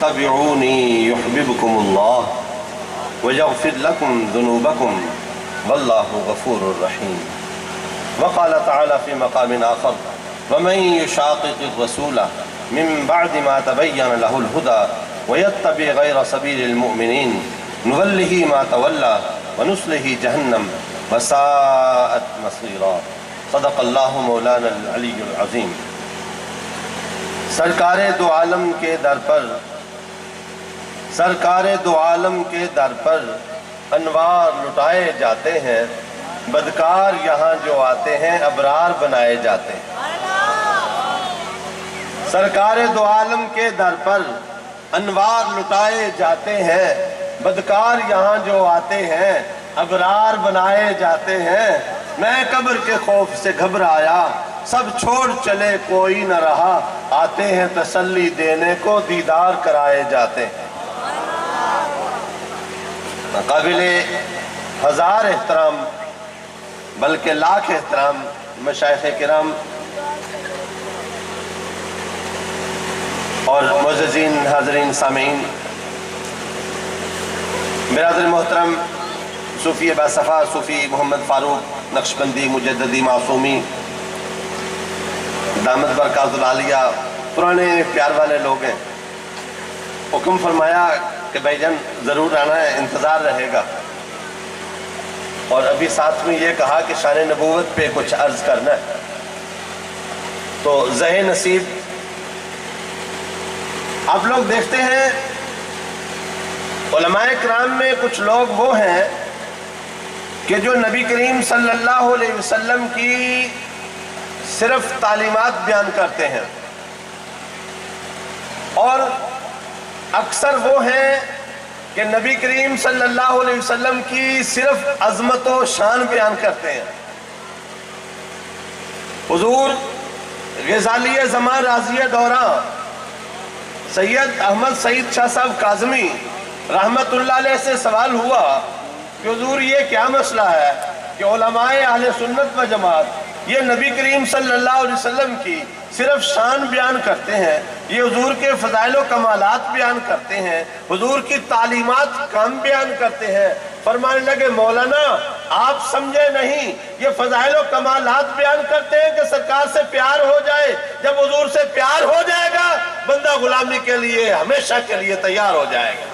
اتبعوني يحببكم الله ويغفر لكم ذنوبكم والله غفور رحيم. وقال تعالى في مقام آخر: ومن يشاقق الرسول من بعد ما تبين له الهدى ويتبع غير سبيل المؤمنين نوله ما تولى ونصله جهنم وساءت مصيرا. صدق اللہ مولانا العلی العظیم. سرکار دو عالم کے در پر سرکار دو عالم کے در پر انوار لٹائے جاتے ہیں، بدکار یہاں جو آتے ہیں ابرار بنائے جاتے ہیں. سرکار دو عالم کے در پر انوار لٹائے جاتے ہیں، بدکار یہاں جو آتے ہیں ابرار بنائے جاتے ہیں. میں قبر کے خوف سے گھبرایا، سب چھوڑ چلے کوئی نہ رہا، آتے ہیں تسلی دینے کو دیدار کرائے جاتے ہیں. قابل ہزار احترام بلکہ لاکھ احترام مشائخ کرام اور معززین حاضرین سامعین، برادر محترم صوفی باصفا صوفی محمد فاروق نقشبندی مجددی معصومی دامت برکات العالیہ پرانے پیار والے لوگ ہیں. حکم فرمایا کہ بھائی جان ضرور آنا ہے، انتظار رہے گا. اور ابھی ساتھ میں یہ کہا کہ شان نبوت پہ کچھ عرض کرنا ہے. تو زہ نصیب آپ لوگ دیکھتے ہیں علماء کرام میں کچھ لوگ وہ ہیں کہ جو نبی کریم صلی اللہ علیہ وسلم کی صرف تعلیمات بیان کرتے ہیں، اور اکثر وہ ہیں کہ نبی کریم صلی اللہ علیہ وسلم کی صرف عظمت و شان بیان کرتے ہیں. حضور غزالی زمان راضی دوراں سید احمد سعید شاہ صاحب کاظمی رحمت اللہ علیہ سے سوال ہوا کہ حضور یہ کیا مسئلہ ہے کہ علماء اہل سنت و جماعت یہ نبی کریم صلی اللہ علیہ وسلم کی صرف شان بیان کرتے ہیں، یہ حضور کے فضائل و کمالات بیان کرتے ہیں، حضور کی تعلیمات کم بیان کرتے ہیں. فرمانے لگے مولانا آپ سمجھے نہیں، یہ فضائل و کمالات بیان کرتے ہیں کہ سرکار سے پیار ہو جائے. جب حضور سے پیار ہو جائے گا بندہ غلامی کے لیے ہمیشہ کے لیے تیار ہو جائے گا.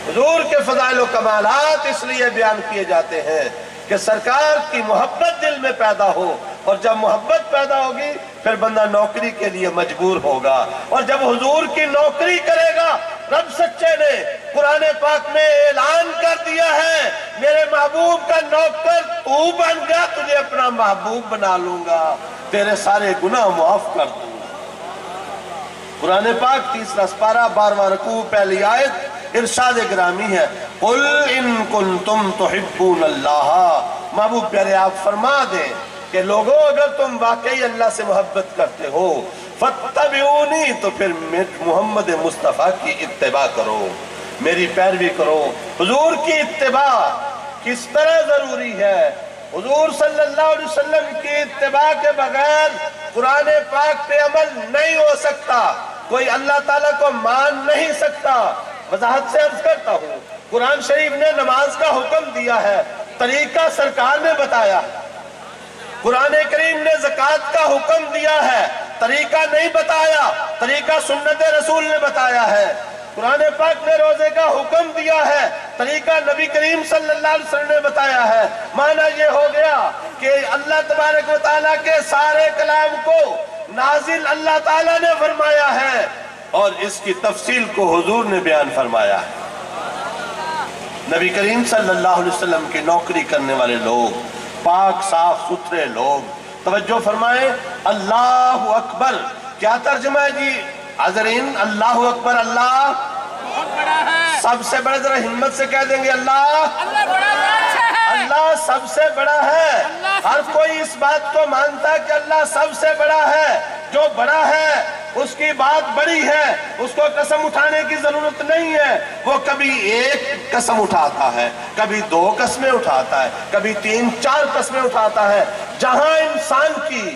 حضور کے فضائل و کمالات اس لیے بیان کیے جاتے ہیں کہ سرکار کی محبت دل میں پیدا ہو، اور جب محبت پیدا ہوگی پھر بندہ نوکری کے لیے مجبور ہوگا. اور جب حضور کی نوکری کرے گا، رب سچے نے قرآن پاک میں اعلان کر دیا ہے میرے محبوب کا نوکر تو بن گیا، تجھے اپنا محبوب بنا لوں گا، تیرے سارے گناہ معاف کر دوں گا. قرآن پاک 3 سپارہ 12واں رکوع پہلی آیت ارشاد گرامی ہے: قل ان کنتم تحبون اللہ. محبوب پیارے آپ فرما دیں کہ لوگوں اگر تم واقعی اللہ سے محبت کرتے ہو فاتبعونی، تو پھر محمد مصطفیٰ کی اتباع کرو، میری پیروی کرو. حضور کی اتباع کس طرح ضروری ہے؟ حضور صلی اللہ علیہ وسلم کی اتباع کے بغیر قرآن پاک پہ عمل نہیں ہو سکتا، کوئی اللہ تعالیٰ کو مان نہیں سکتا. وضاحت سے عرض کرتا ہوں، قرآن شریف نے نماز کا حکم دیا ہے، طریقہ سرکار نے بتایا. قرآن کریم نے زکوٰۃ کا حکم دیا ہے، طریقہ نہیں بتایا، طریقہ سنت رسول نے بتایا ہے. قرآن پاک نے روزے کا حکم دیا ہے، طریقہ نبی کریم صلی اللہ علیہ وسلم نے بتایا ہے. معنی یہ ہو گیا کہ اللہ تبارک و تعالیٰ کے سارے کلام کو نازل اللہ تعالیٰ نے فرمایا ہے، اور اس کی تفصیل کو حضور نے بیان فرمایا ہے. نبی کریم صلی اللہ علیہ وسلم کی نوکری کرنے والے لوگ، پاک صاف ستھرے لوگ. توجہ فرمائیں، اللہ اکبر کیا ترجمہ ہے جی حاضرین؟ اللہ اکبر، اللہ بہت بڑا ہے. سب سے بڑا، ذرا ہمت سے کہہ دیں گے اللہ اللہ سب سے بڑا ہے. ہر کوئی اس بات کو مانتا کہ اللہ سب سے بڑا ہے. جو بڑا ہے اس کی بات بڑی ہے، اس کو قسم اٹھانے کی ضرورت نہیں ہے. وہ کبھی ایک قسم اٹھاتا ہے، کبھی 2 قسمیں اٹھاتا ہے، کبھی 3-4 قسمیں اٹھاتا ہے. جہاں انسان کی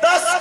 10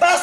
10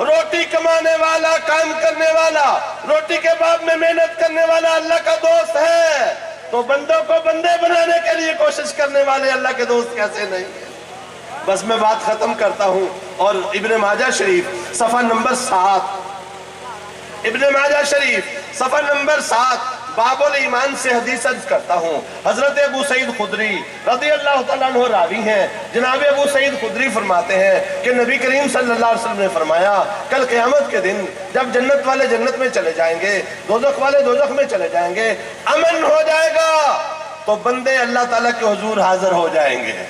روٹی کمانے والا، کام کرنے والا، روٹی کے باب میں محنت کرنے والا اللہ کا دوست ہے، تو بندوں کو بندے بنانے کے لیے کوشش کرنے والے اللہ کے دوست کیسے نہیں ہیں؟ بس میں بات ختم کرتا ہوں اور ابن ماجہ شریف صفحہ نمبر 7، ابن ماجہ شریف صفحہ نمبر 7 باب الایمان سے حدیث عرض کرتا ہوں۔ حضرت ابو سعید خدری رضی اللہ تعالیٰ عنہ راوی ہیں۔ جناب ابو سعید خدری فرماتے ہیں کہ نبی کریم صلی اللہ علیہ وسلم نے فرمایا کل قیامت کے دن جب جنت والے جنت میں چلے جائیں گے، دوزخ والے دوزخ میں چلے جائیں گے، امن ہو جائے گا تو بندے اللہ تعالیٰ کے حضور حاضر ہو جائیں گے،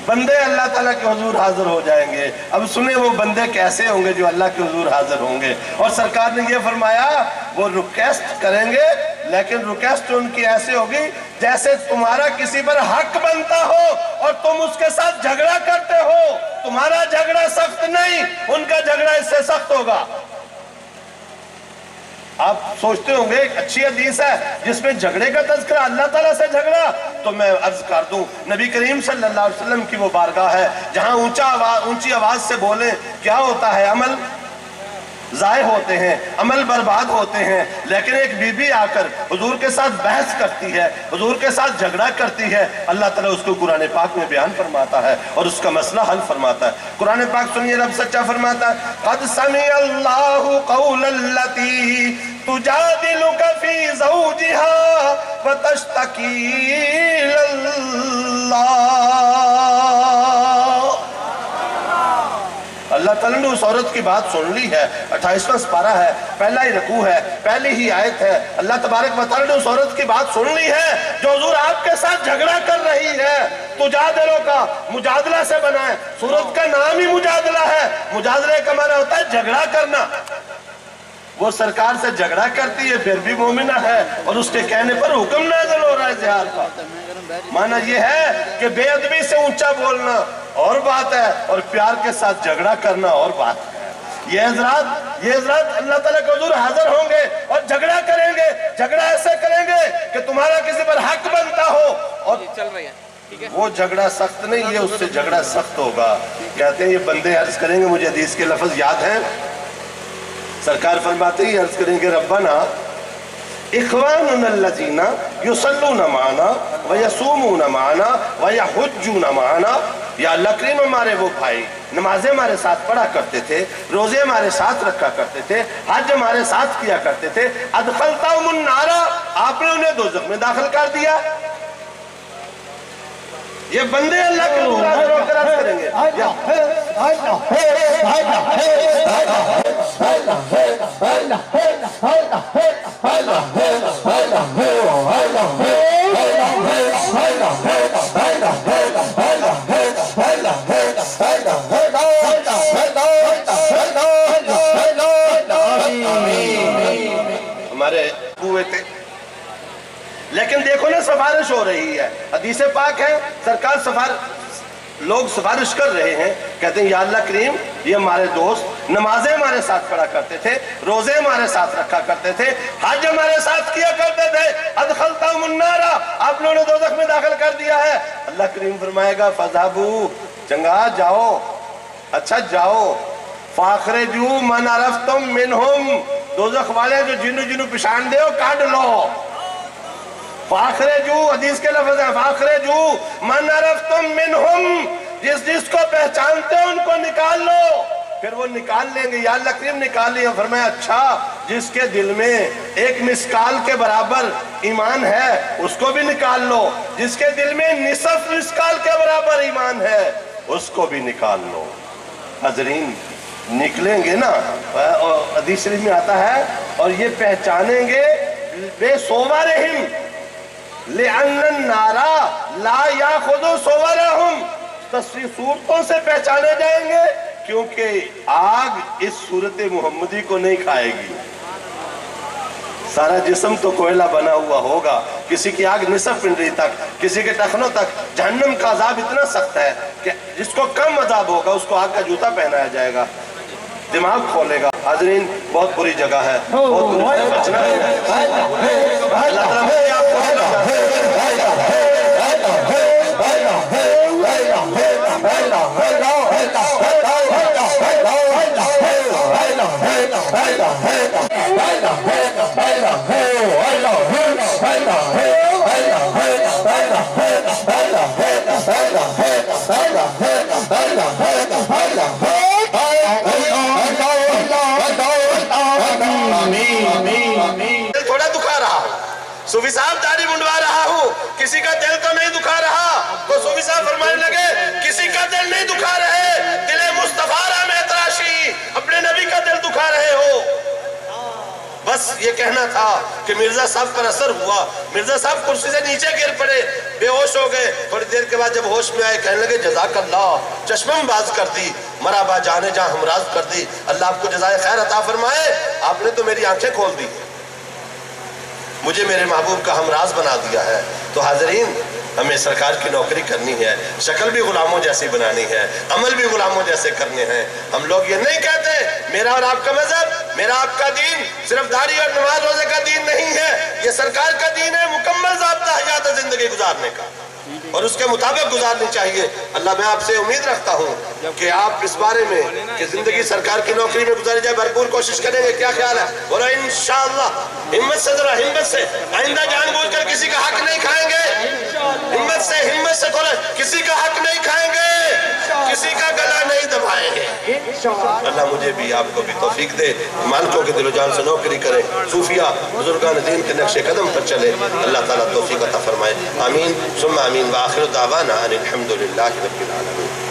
بندے اللہ تعالیٰ کے حضور حاضر ہو جائیں گے۔ اب سنیں وہ بندے کیسے ہوں گے جو اللہ کے حضور حاضر ہوں گے؟ اور سرکار نے یہ فرمایا وہ ریکویسٹ کریں گے، لیکن ریکویسٹ ان کی ایسے ہوگی جیسے تمہارا کسی پر حق بنتا ہو اور تم اس کے ساتھ جھگڑا کرتے ہو، تمہارا جھگڑا سخت نہیں، ان کا جھگڑا اس سے سخت ہوگا۔ آپ سوچتے ہوں گے ایک اچھی حدیث ہے جس میں جھگڑے کا تذکرہ، اللہ تعالیٰ سے جھگڑا، تو میں عرض کر دوں نبی کریم صلی اللہ علیہ وسلم کی وہ بارگاہ ہے جہاں اونچی آواز سے بولیں کیا ہوتا ہے؟ عمل ضائع ہوتے ہیں، عمل برباد ہوتے ہیں، لیکن ایک بی بی آ کر حضور کے ساتھ بحث کرتی ہے، حضور کے ساتھ جھگڑا کرتی ہے، اللہ تعالیٰ اس کو قرآن پاک میں بیان فرماتا ہے اور اس کا مسئلہ حل فرماتا ہے۔ قرآن پاک سنیے، رب سچا فرماتا ہے قد سمع اللہ قول التی تجادلک فی زوجها وتشتکی اللہ۔ اللہ تعالیٰ نے اس عورت کی بات سن لی ہے، 28واں سپارہ ہے، پہلا ہی رکوع ہے، پہلی ہی آیت ہے۔ اللہ تبارک و تعالیٰ نے اس عورت کی بات سن لی ہے جو حضور آپ کے ساتھ جھگڑا کر رہی ہے۔ تجادلو کا مجادلہ سے بنا ہے، سورت کا نام ہی مجادلہ ہے، مجادلے کا معنی ہوتا ہے جھگڑا کرنا۔ وہ سرکار سے جھگڑا کرتی ہے پھر بھی مومنہ ہے اور اس کے کہنے پر حکم نازل ہو رہا ہے زہار کا۔ معنی یہ ہے کہ بے ادبی سے اونچا بولنا اور بات ہے اور پیار کے ساتھ جھگڑا کرنا اور بات ہے۔ یہ حضرات اللہ تعالیٰ کے حضور حاضر ہوں گے اور جھگڑا کریں گے، جھگڑا ایسے کریں گے کہ تمہارا کسی پر حق بنتا ہو، اور وہ جھگڑا سخت نہیں، یہ اس سے جھگڑا سخت ہوگا۔ کہتے ہیں یہ بندے عرض کریں گے، مجھے حدیث کے لفظ یاد ہیں، سرکار فرماتے ہی عرض کریں گے ربنا اخواننا الذین یصلون معنا ویصومون معنا ویحجون معنا، یا اللہ کریم ہمارے وہ بھائی نمازیں ہمارے ساتھ پڑھا کرتے تھے، روزے ہمارے ساتھ رکھا کرتے تھے، حج ہمارے ساتھ کیا کرتے تھے، ادخلتہم النار، آپ نے انہیں دوزخ میں داخل کر دیا۔ یہ بندے اللہ کے حضور حاضر ہو کر عرض کریں گے ہمارے ہوئے تھے، لیکن دیکھو نا سفارش ہو رہی ہے، حدیث پاک ہے، سرکار لوگ سفارش کر رہے ہیں، کہتے ہیں یا اللہ کریم یہ ہمارے دوست نمازیں ہمارے ساتھ پڑھا کرتے تھے، روزے ہمارے ساتھ رکھا کرتے تھے، حج ہمارے ساتھ کیا کرتے تھے، ادخلتہم النار، آپ لوگوں نے دوزخ میں داخل کر دیا ہے۔ اللہ کریم فرمائے گا فذهبوا، چنگا جاؤ، اچھا جاؤ، فاخرجوا من عرفتم منہم، دوزخ والے جو جنو پشان دے ہو کاٹ لو۔ فاخرجو، حدیث کے لفظ ہیں فاخرجو من عرفتم منہم، جس کو پہچانتے ہو ان کو نکال لو۔ پھر وہ نکال لیں گے، یا اللہ کریم نکال لیا، فرمایا اچھا جس کے دل میں ایک مسکال کے برابر ایمان ہے اس کو بھی نکال لو، جس کے دل میں نصف مسکال کے برابر ایمان ہے اس کو بھی نکال لو۔ حضرین نکلیں گے نا، حدیث شریف میں آتا ہے اور یہ پہچانیں گے بے صورہم لِأَنَّ النَّارَ لَا يَأْخُذُ صُوَرَهُمْ، تصویر صورتوں سے پہچانے جائیں گے کیونکہ آگ اس صورت محمدی کو نہیں کھائے گی۔ سارا جسم تو کوئلہ بنا ہوا ہوگا، کسی کی آگ نصف پنڈلی تک، کسی کے ٹخنوں تک۔ جہنم کا عذاب اتنا سخت ہے کہ جس کو کم عذاب ہوگا اس کو آگ کا جوتا پہنایا جائے گا، دماغ کھولے گا۔ حاضرین بہت بری جگہ ہے، بہت بری جگہ بچنا ہے۔ اللہ تعالیٰ مجھے آپ کو صوفی صاحب داڑھی منڈوا رہا ہوں، کسی کا دل تو نہیں دکھا رہا؟ تو صوفی صاحب فرمانے لگے کسی کا دل نہیں دکھا رہے، دل مصطفیٰ میں تراشی، اپنے نبی کا دل دکھا رہے ہو۔ بس یہ کہنا تھا کہ مرزا صاحب پر اثر ہوا، مرزا صاحب کرسی سے نیچے گر پڑے، بے ہوش ہو گئے۔ تھوڑی دیر کے بعد جب ہوش میں آئے کہنے لگے جزاک اللہ، چشمم باز کر دی، مرحبا جانے جہاں ہمراز کر دی، اللہ آپ کو جزائے خیر عطا فرمائے، آپ نے تو میری آنکھیں کھول دی، مجھے میرے محبوب کا ہمراز بنا دیا ہے۔ تو حاضرین، ہمیں سرکار کی نوکری کرنی ہے، شکل بھی غلاموں جیسی بنانی ہے، عمل بھی غلاموں جیسے کرنے ہیں۔ ہم لوگ یہ نہیں کہتے میرا اور آپ کا مذہب، میرا آپ کا دین صرف داڑھی اور نماز روزے کا دین نہیں ہے، یہ سرکار کا دین ہے، مکمل ضابطہ حیات زندگی گزارنے کا، اور اس کے مطابق گزارنی چاہیے۔ اللہ میں آپ سے امید رکھتا ہوں کہ آپ اس بارے میں کہ زندگی سرکار کی نوکری میں گزاری جائے بھرپور کوشش کریں گے۔ کیا خیال ہے؟ بولو انشاءاللہ، ہمت سے ذرا ہمت سے، آئندہ جان بوجھ کر کسی کا حق نہیں کھائیں گے، ہمت سے تھوڑا، کسی کا حق نہیں کھائیں گے، کسی کا گلا نہیں دبائیں گے۔ اللہ مجھے بھی آپ کو بھی توفیق دے، مالکوں کے دل و جان سے نوکری کریں، صوفیہ بزرگان دین کے نقش قدم پر چلے، اللہ تعالیٰ توفیق عطا فرمائے، آمین ثم آمین، وآخر دعوانا ان الحمد للہ رب العالمین۔